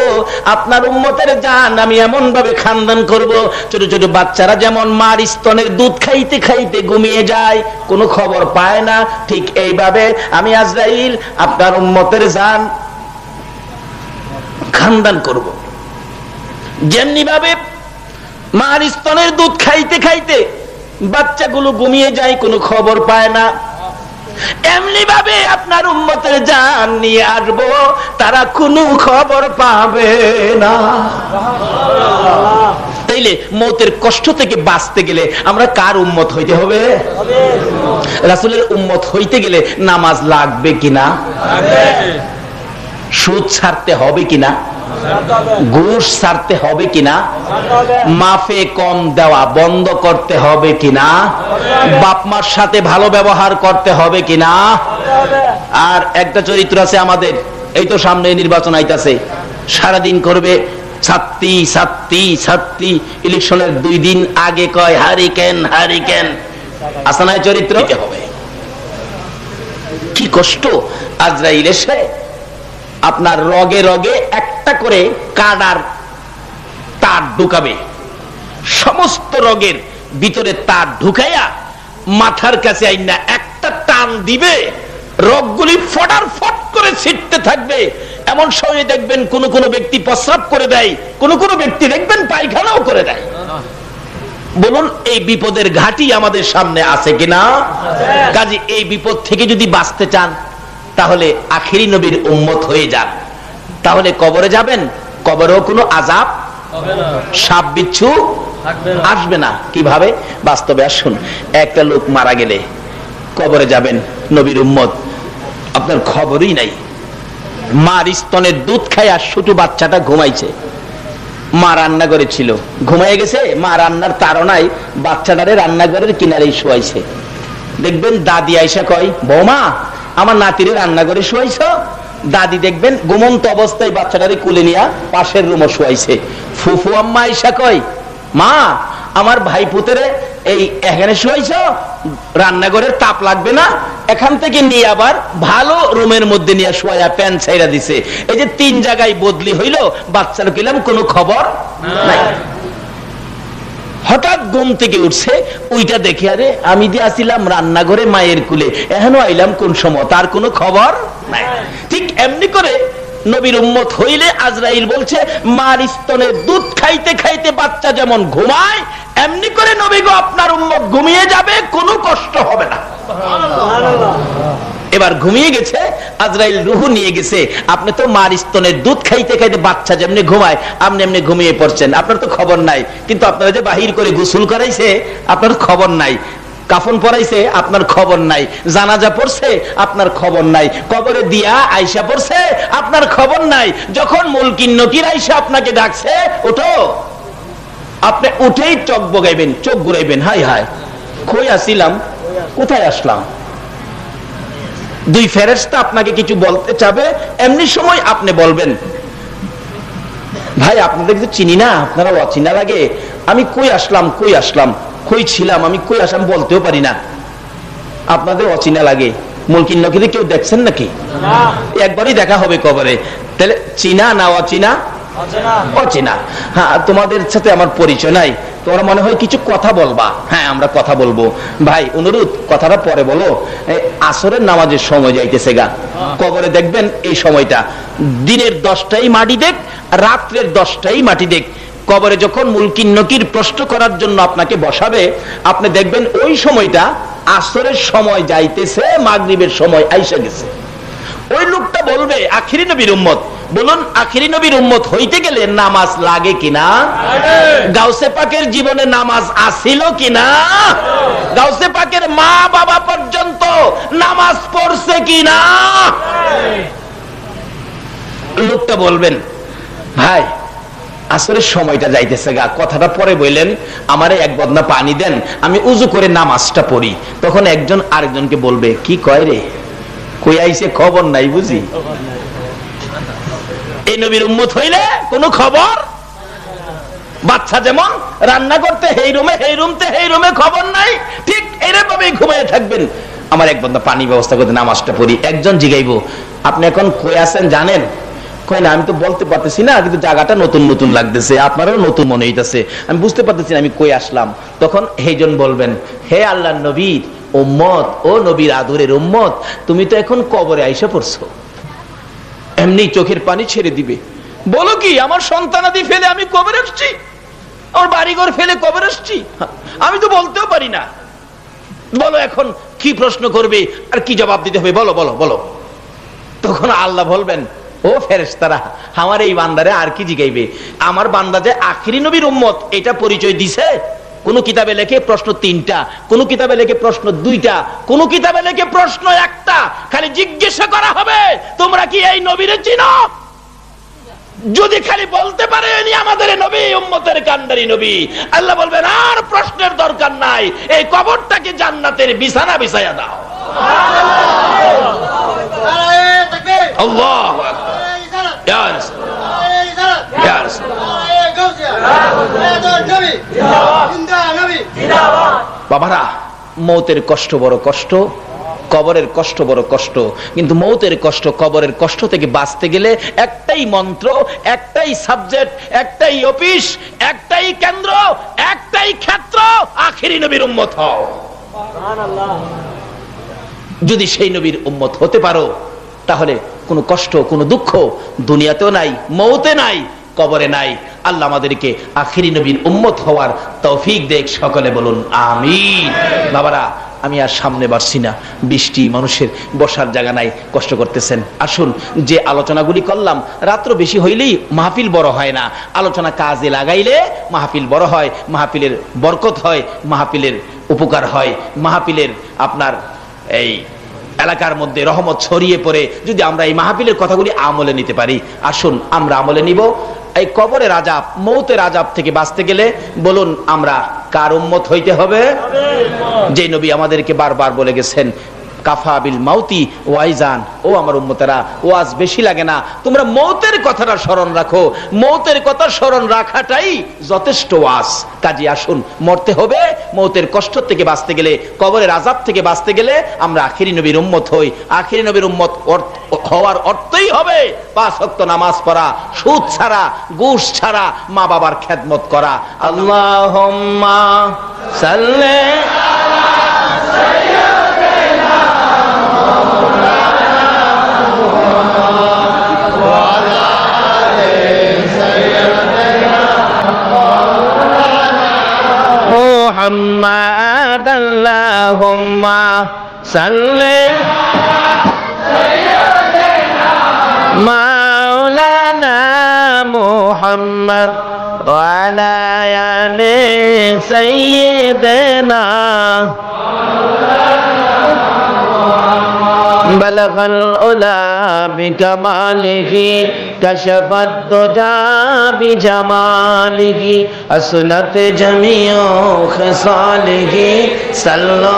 আপনার উম্মতের জান আমি এমন ভাবে খানদান করব, ছোট ছোট বাচ্চারা যেমন মার স্তনের দুধ খাইতে খাইতে ঘুমিয়ে যায়, কোনো খবর পায় না, ঠিক এইভাবে আমি আজরাইল আপনার উম্মতের জান খানদান করব। যেমনি ভাবে মার স্তনের দুধ খাইতে খাইতে বাচ্চাগুলো ঘুমিয়ে যায়, কোনো খবর পায় না, এমনি ভাবে আপনার উম্মতের জান নিয়ে আসবো, তারা কোনো খবর পাবে না। তাইলে মৌতের কষ্ট থেকে বাঁচতে গেলে আমরা কার উম্মত হইতে হবে? রাসূলের উম্মত হইতে গেলে নামাজ লাগবে কিনা? সুদ ছাড়তে হবে কিনা? ঘুষ ছাড়তে হবে কিনা? মাফে কম দেওয়া বন্ধ করতে হবে কিনা? বাপ মার সাথে ভালো ব্যবহার করতে হবে কিনা? আর একটা চরিত্র আছে আমাদের, এই তো সামনে নির্বাচন আইতাছে, সারাদিন করবে ছাত্রী ছাত্রী ছাত্রী, ইলেকশনের 2 দিন আগে কয় হারিকেন হারিকেন। আসানায় চরিত্র হবে, কি কষ্ট। আজরাইল এসে আপনার রগে রগে একটা করে কাঁটার তার ঢুকাবে, সমস্ত রগের ভিতরে তার ঢুকাইয়া মাথার কাছে আইনা একটা টান দিবে, রগগুলি ফটার ফট করে ছিটতে থাকবে। এমন সময় দেখবেন কোন কোন ব্যক্তি প্রস্রাব করে দেয়, কোন কোন ব্যক্তি দেখবেন পায়খানাও করে দেয়। বলুন, এই বিপদের ঘাটি আমাদের সামনে আছে কিনা? কাজে এই বিপদ থেকে যদি বাঁচতে চান তাহলে আখিরি নবীর উম্মত হয়ে যান। তাহলে কবরে যাবেন, কবরেও কোনো আযাব হবে না, সাপ বিচ্ছু আসবে না। কিভাবে? বাস্তবে আসুন, একটা লোক মারা গেলে কবরে যাবেন, নবীর উম্মত, আপনার খবরই নাই। মার স্তনের দুধ খায় আর ছোট বাচ্চাটা ঘুমাইছে, মা রান্না করেছিল, ঘুমাইয়ে গেছে, মা রান্নার তাড়নায় বাচ্চাটারে রান্নাঘরের কিনারেই শোয়াইছে। দেখবেন দাদি আইসা কয়, বৌমা আমার নাতিরে রান্না করে শোয়াইছ? দাদি দেখবেন ঘুমন্ত অবস্থায় বাচ্চাটারে কুলে নিয়া পাশের রুমে শোয়াইছে। ফুফু আম্মা আইসা কয়, মা আমার ভাই পুতেরে এই এখানে শোয়াইছ, রান্নাঘরের তাপ লাগবে না, এখান থেকে নিয়ে আবার ভালো রুমের মধ্যে নিয়ে শোয়া প্যান ছাইরা দিছে। এই যে 3 জায়গায় বদলি হইল, বাচ্চার গেলাম কোনো খবর নাই। হঠাৎ ঘুম থেকে উঠছে, ওইটা দেখে আরে আমি দিয়ে আসিলাম রান্নাঘরে মায়ের কুলে, এখনো আইলাম কোন সময়, তার কোনো খবর নাই। ঠিক এমনি করে নবীর উম্মত হইলে আজরাইল বলছে, মার স্তনের দুধ খাইতে খাইতে বাচ্চা যেমন ঘুমায়, এমনি করে নবী গো আপনার উম্মত ঘুমিয়ে যাবে, কোনো কষ্ট হবে না। এবার ঘুমিয়ে গেছে, আজরাইল রূহ নিয়ে গেছে। আপনি তো মার স্তনের দুধ খাইতে খাইতে বাচ্চা যেমনি ঘুমায় আপনি এমনি ঘুমিয়ে পড়ছেন, আপনার তো খবর নাই। কিন্তু আপনারা যে বাহির করে গোসল করাইছে আপনার খবর নাই, কাফন পরাইছে আপনার খবর নাই, জানাজা পড়ছে আপনার খবর নাই, কবরে দিয়া আয়সা পড়ছে আপনার খবর নাই। যখন মুলকিন নকির আয়সা আপনাকে ডাকছে ওঠো, আপনি উঠেই চোখ বগাইবেন, চোখ ঘুরাইবেন, হাই হাই কই আসিলাম, কোথায় আসলাম। দুই ফেরেশতা আপনাকে কিছু বলতে চাবে, এমনি সময় আপনি বলবেন ভাই আপনাদের কিছু চিনি না, আপনারা অচিনা লাগে, আমি কই আসলাম, কই আসলাম, কই ছিলাম, আমি কই আসলাম বলতেও পারি না, আপনাদের অচিনা লাগে। মুলকিন নকিরে কেউ দেখছেন নাকি? একবারই দেখা হবে কবরে। তাহলে চিনা না অচিনা? অচেনা। হ্যাঁ, তোমাদের সাথে আমার পরিচয় নাই, তোমরা মনে হয় কিছু কথা বলবা। হ্যাঁ, আমরা কথা বলবো। ভাই অনুরোধ, কথাটা পরে বলো। আসরের নামাজের সময় যাইতেছে গা, কবরে দেখবেন এই সময়টা দিনের 10টাই মাটি দেখ, রাত্রের 10টাই মাটি দেখ। কবরে যখন মুলকিন নকির প্রশ্ন করার জন্য আপনাকে বসাবে, আপনি দেখবেন ওই সময়টা আসরের সময় যাইতেছে, মাগরিবের সময় আইসা গেছে। ওই লোকটা বলবে আখিরি নবীর উম্মত। বলুন, আখিরি নবীর উম্মত হইতে গেলে নামাজ লাগে কিনা? গাউসে পাকের জীবনে নামাজ আসিল কিনা? গাউসে পাকের মা বাবা পর্যন্ত নামাজ পড়ছে কিনা? লোকটা বলবেন ভাই আসরের সময়টা যাইতেছে গা, কথাটা পরে বললেন আমারে এক বদনা পানি দেন, আমি উজু করে নামাজটা পড়ি। তখন একজন আরেকজনকে বলবে কি কয় রে, কই আইছে খবর নাই বুঝি। এই নবীর উম্মত হইলে কোনো খবর, বাচ্চা যেমন রান্না করতে হেই রুমে, হেই রুমতে হেই রুমে খবর নাই, ঠিক এরকম ঘুমিয়ে থাকবেন। আমার এক বন্ধা পানি ব্যবস্থা করতে নামাজটা পড়ি। একজন জিগাইবো আপনি এখন কই আছেন জানেন? কই না আমি তো বলতে পারতেছি না, কিন্তু জায়গাটা নতুন নতুন লাগতেছে, আপনারও নতুন মনে হইতেছে, আমি বুঝতে পারতেছি না আমি কই আসলাম। তখন সেইজন বলবেন হে আল্লাহর নবীর উম্মত, ও নবীর আদরের উম্মত, তুমি তো এখন কবরে আইসা পড়ছো। এমনি চোখের পানি ছেড়ে দিবে। বলো কি আমার সন্তানাদি ফেলে আমি কবরে আসছি, আমার বাড়িঘর ফেলে কবরে আসছি? আমি তো বলতেও পারি না। বলো এখন কি প্রশ্ন করবে আর কি জবাব দিতে হবে, বলো বলো বলো। তখন আল্লাহ বলবেন ও ফেরেশতারা, আমার এই বান্দারে আর কি জিগাইবে? আমার বান্দা যে আখিরি নবীর উম্মত এটা পরিচয় দিছে। কোন কিতাবে লেখে প্রশ্ন 3টা, কোন কিতাবে লেখে প্রশ্ন 2টা, কোন কিতাবে লেখে প্রশ্ন 1টা। খালি জিজ্ঞাসা করা হবে তোমরা কি এই নবীরে চিনো? যদি খালি বলতে পারে ইনি আমাদের নবী, উম্মতের কান্ডারি নবী, আল্লাহ বলবেন আর প্রশ্নের দরকার নাই, এই কবরটাকে জান্নাতের বিছানা বিছায়া দাও। আল্লাহু আকবার। ইয়া রাসূলুল্লাহ, ইয়া রাসূলুল্লাহ। বাবারা, মৌতের কষ্ট বড় কষ্ট, কবরের কষ্ট বড় কষ্ট, কিন্তু মৌতের কষ্ট, কবরের কষ্ট থেকে বাঁচতে গেলে একটাই মন্ত্র, একটাই সাবজেক্ট, একটাই অফিস, একটাই কেন্দ্র, একটাই ক্ষেত্র, আখিরি নবীর উম্মত হও। যদি সেই নবীর উম্মত হতে পারো তাহলে কোনো কষ্ট, কোনো দুঃখ দুনিয়াতেও নাই, মৌতে নাই, কবরে নাই। আল্লাহ আমাদেরকে আখিরি নবীর উম্মত হওয়ার তৌফিক দেখ, সকলে বলুন আমিন। বাবারা, আমি আর সামনে বাড়ছি না, বৃষ্টি, মানুষের বসার জায়গা নাই, কষ্ট করতেছেন। আসুন, যে আলোচনাগুলি করলাম, রাত্র বেশি হইলেই মাহফিল বড় হয় না, আলোচনা কাজে লাগাইলে মাহফিল বড় হয়, মাহফিলের বরকত হয়, মাহফিলের উপকার হয়, মাহফিলের আপনার এই এলাকার মধ্যে রহমত ছড়িয়ে পড়ে। যদি আমরা এই মাহফিলের কথাগুলি আমলে নিতে পারি, আসুন আমরা আমলে নিব। এই কবরের আযাব, মৌতের আযাব থেকে বাঁচতে গেলে বলুন আমরা কার উম্মত হইতে হবে? যে নবী আমাদেরকে বারবার বলে গেছেন কাফা বিল মাউতি ওয়াইজান, ও আমার উম্মতেরা ওয়াজ বেশি লাগে না, তোমরা মৌতের কথাটা স্মরণ রাখো, মৌতের কথা স্মরণ রাখাটাই যথেষ্ট ওয়াজ। কাজে আসুন, মরতে হবে, মৌতের কষ্ট থেকে বাঁচতে গেলে, কবরের আযাব থেকে বাঁচতে গেলে আমরা আখিরি নবীর উম্মত হই। আখিরি নবীর উম্মত হওয়ার অর্থই হবে 5 ওয়াক্ত নামাজ পড়া, সুদ ছাড়া, ঘুষ ছাড়া, মা বাবার খেদমত করা। আল্লাহুম্মা সাল্লি Muhammad, Allahumma salli محمد وعلى آل سيدنا بلغ العلا بكماله كشف الدجى بجماله أصلت جميع خصاله صلى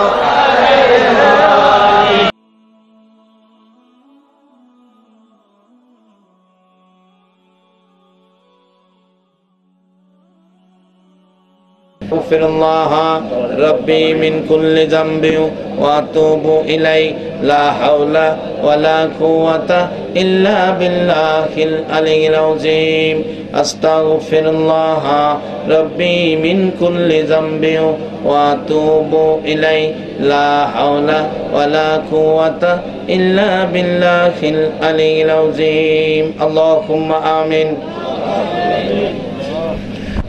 أغفر الله ربي من كل ذنب وأتوب إليه لا حول ولا قوة إلا بالله العلي العظيم أستغفر الله ربي من كل ذنب وأتوب إليه لا حول ولا قوة إلا بالله العلي العظيم اللهم آمين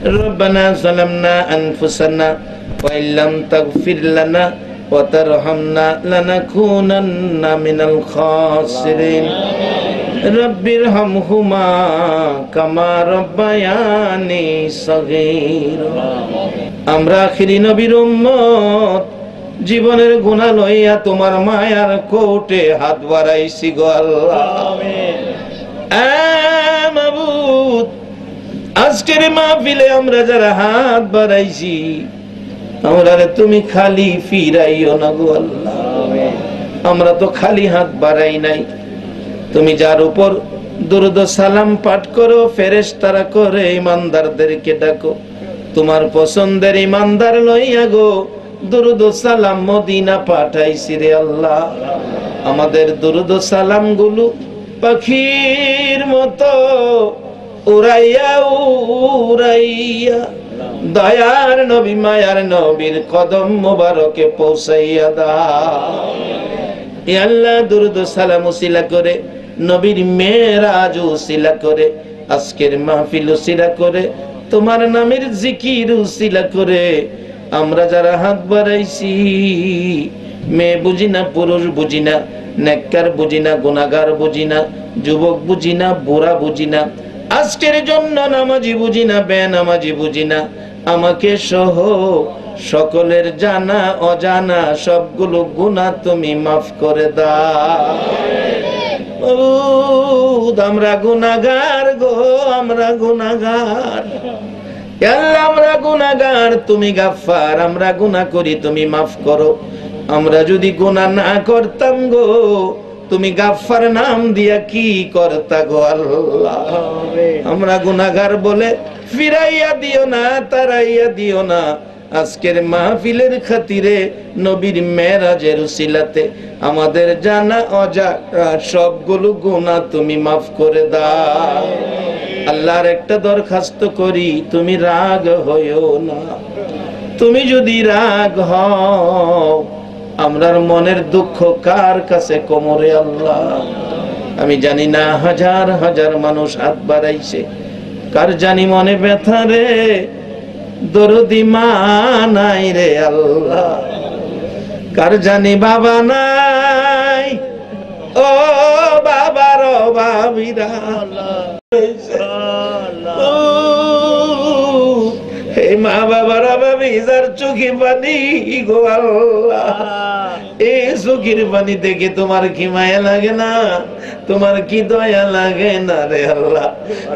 ربنا ظلمنا أنفسنا وإن لم تغفر لنا وترحمنا لنكونن من الخاسرين رب ارحمهما كما ربياني صغيرا আমরা আখিরি নবীর উম্মত জীবনের গুনাহ লইয়া তোমার মায়ার কোর্টে হাত বাড়াইছি গো আল্লাহ আমিন মাবুদ আজকের মাহফিলে আমরা যারা হাত বাড়াইছি আমরা তুমি খালি ফিরাইও না গো আল্লাহ আমরা তো খালি হাত বাড়াই নাই তুমি যার উপর দুরূদ সালাম পাঠ করো ফেরেশতারা করে ইমানদারদেরকে ডাকো তোমার পছন্দের ইমানদার লইয়া গো দুরূদ সালাম মদিনা পাঠাইছি রে আল্লাহ আমাদের দুরূদ সালাম গুলো পাখির মতো উড়াইয়া উড়াইয়া দয়ার নবী মায়ার নবীর কদম মোবারকে পৌঁছাইয়া দাও ইয়া আল্লাহ দুরূদ সালাম উসিলা করে নবীর মেরাজ উসিলা করে আজকের মাহফিল উসিলা করে তোমার নামের জিকির উসিলা করে আমরা যারা হাত বাড়াইছি মেয়ে বুঝি না পুরুষ বুঝি না নেককার বুঝি না গুনাহগার বুঝি না যুবক বুঝি না বুড়া বুঝি না আজকের জন্য নামাজি বুঝি না বেনামাজি বুঝি না আমাকে সহ সকলের জানা অজানা সবগুলো গুনাহ তুমি মাফ করে দাও আমরা গুনাহগার গো আমরা গুনাহগার আল্লাহ আমরা গুনাহগার তুমি গাফফার আমরা গুনাহ করি তুমি মাফ করো আমরা যদি গুনাহ না করতাম গো তুমি গাফফার নাম দিয়া কি করতা গো আল্লাহ আমরা গুনাহগার বলে ফিরাইয়া দিও না তারাইয়া দিও না আজকের মাহফিলের খাতিরে নবীর মেরাজের উসিলাতে আমাদের জানা অজানা সবগুলো গুনাহ তুমি মাফ করে দাও আল্লাহর একটা দরখাস্ত করি তুমি রাগ হইও না তুমি যদি রাগ হও আমরার মনের দুঃখ কার কাছে কোমরে আল্লাহ আমি জানি না হাজার হাজার মানুষ হাত বাড়াইছে কার জানি মনে ব্যথা রে দরদি মা নাই রে আল্লাহ কার জানি বাবা নাই ও বাবার বাবিরা হে মা বাবার বাবি যার চোখে পানি গো আল্লাহ এই চোখের পানি দেখে তোমার কি মায়া লাগে না তোমার কি দয়া লাগে না রে আল্লাহ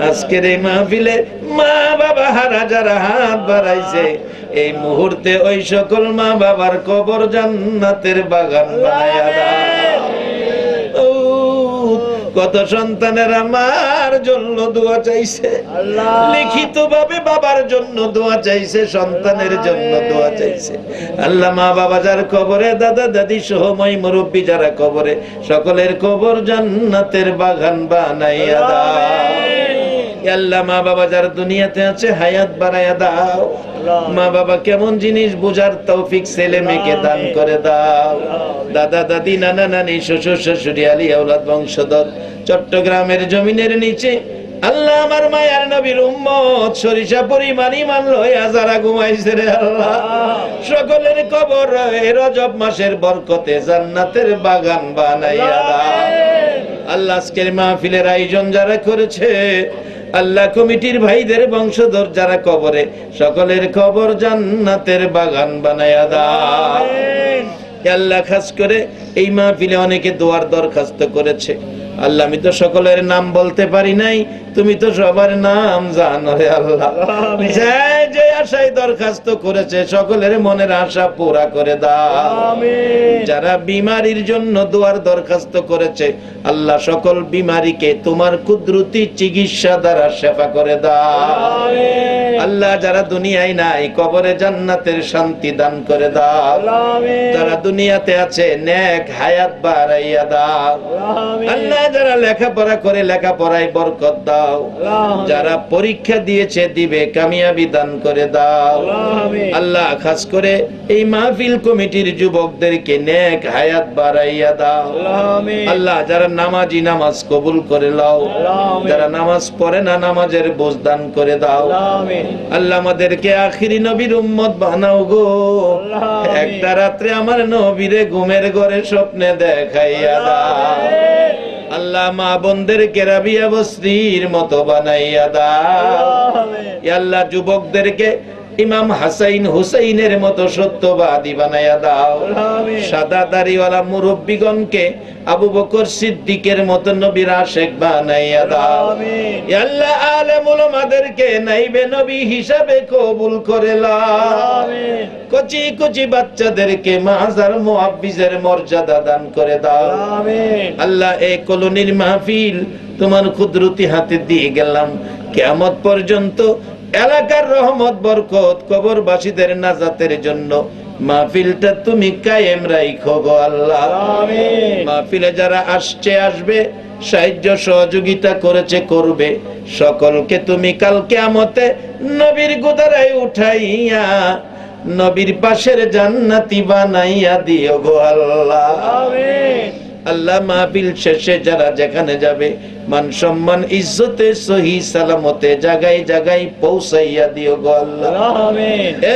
আজকের এই মাহফিলে মা বাবা হারা যারা হাত বাড়াইছে এই মুহূর্তে ওই সকল মা বাবার কবর জান্নাতের বাগান বানায়া দাও কত সন্তানের আমার জন্য দোয়া চাইছে লিখিত ভাবে বাবার জন্য দোয়া চাইছে সন্তানের জন্য দোয়া চাইছে আল্লাহ মা বাবা যার কবরে দাদা দাদি সহ মই মুরব্বি যারা কবরে সকলের কবর জান্নাতের বাগান বানাইয়া দাও আল্লাহ মা বাবা যারা দুনিয়াতে আছে হায়াত বাড়াইয়া দাও মা বাবা কেমন জিনিস বুঝার তৌফিক ছেলে মেয়েকে দান করে দাও দাদা দাদি নানা নানি শ্বশুর শাশুড়ি আলী আওলাদ বংশধর চট্টগ্রামের জমিনের নিচে আল্লাহ আমার মায়ার নবীর উম্মত সরিষা পরিমাণ ঈমান লইয়া যারা ঘুমাইছে রে আল্লাহ সকলের কবর রজব মাসের বরকতে জান্নাতের বাগান বানাইয়া দাও আল্লাহ আজকের মাহফিলের আয়োজন যারা করেছে আল্লাহ কমিটির ভাইদের বংশধর যারা কবরে, সকলের কবর জান্নাতের বাগান বানায়া দাও। আল্লাহ খাস করে এই মাহফিলে অনেকে দোয়ার দরখাস্ত করেছে। আল্লাহ আমি তো সকলের নাম বলতে পারি নাই, তুমি তো সবার নাম জানো রে আল্লাহ। যে আশায় দরখাস্ত করেছে সকলের মনের আশা পুরা করে দাও। যারা বিমারির জন্য দোয়ার দরখাস্ত করেছে, আল্লাহ সকল বিমারিকে তোমার কুদরতি চিকিৎসা দ্বারা শেফা করে দাও। আল্লাহ যারা দুনিয়ায় নাই, কবরে জান্নাতের শান্তি দান করে দাও। যারা দুনিয়াতে আছে, নেক হায়াত বাড়াইয়া দাও। আল্লাহ যারা লেখাপড়া করে, লেখাপড়ায় বরকত দাও। যারা পরীক্ষা দিয়েছে, দিবে, কামিয়াবি দান করে দাও। আল্লাহ খাস করে এই মাহফিল কমিটির যুবকদেরকে নেক হায়াত বাড়াইয়া দাও। আল্লাহ যারা নামাজি, নামাজ কবুল করে নাও। যারা নামাজ পড়ে না, নামাজের বোঝ দান করে দাও। আল্লাহ আমাদেরকে আখিরি নবীর উম্মত বানাও গো। একটা রাত্রে আমার নবীরে ঘুমের ঘরে স্বপ্নে দেখাইয়া দাও। আল্লাহ মা বোনদেরকে রাবিয়া বসরির মতো বানাইয়া দাও। আল্লাহ যুবকদেরকে ইমাম হাসাইন হুসাইনের মতো সত্যবাদী বানাইয়া দাও। সাদা দাড়িওয়ালা মুরব্বিগণকে আবু বকর সিদ্দিকের মতো নবীর আশিক বানাইয়া দাও। আল্লাহ আলেম উলামাদেরকে নাইবে নবী হিসাবে কবুল করে নাও। কচি কচি বাচ্চাদেরকে মাজার মুআব্বিজের মর্যাদা দান করে দাও। আল্লাহ এই কলোনির মাহফিল তোমার কুদরতি হাতে দিয়ে গেলাম। কিয়ামত পর্যন্ত এলাকার রহমত বরকত, কবরবাসীদের নাজাতের জন্য মাহফিলটা তুমি কায়েম রাখো গো আল্লাহ। মাহফিলে যারা আসছে, আসবে, সাহায্য সহযোগিতা করেছে, করবে, সকলকে তুমি কাল কিয়ামতে নবীর গোদারায় উঠাইয়া নবীর পাশের জান্নাতি বানাইয়া দিও গো আল্লাহ। আল্লাহ মাহফিল শেষে যারা যেখানে যাবে, মান সম্মান ইজ্জতে সহি সালামতে জায়গায় জায়গায় পৌঁছাইয়া দিও গো আল্লাহ।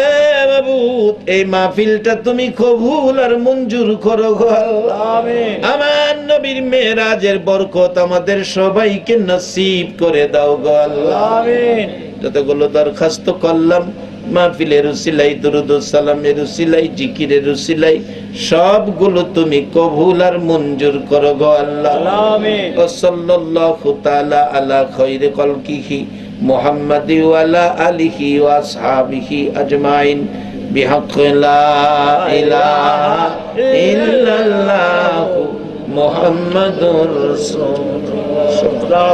এ মাবুদ, এই মাহফিলটা তুমি কবুল আর মঞ্জুর করো গো আল্লাহ। আমার নবীর মেরাজের বরকত আমাদের সবাইকে নসিব করে দাও গো আল্লাহ। যতগুলো দরখাস্ত করলাম মাহফিলের উসিলাই, দুরুদ ও সালামের উসিলাই, জিকিরের উসিলাই, সবগুলো তুমি কবুল আর মঞ্জুর করো গো আল্লাহ। ও সাল্লাল্লাহু তাআলা আলা খায়রি খালকিহি মুহাম্মাদি ওয়া আলা আলিহি ওয়া আসহাবিহি আজমাইন বিহাক্কি লা ইলাহা ইল্লাল্লাহু মুহাম্মাদুর রাসূলুল্লাহ।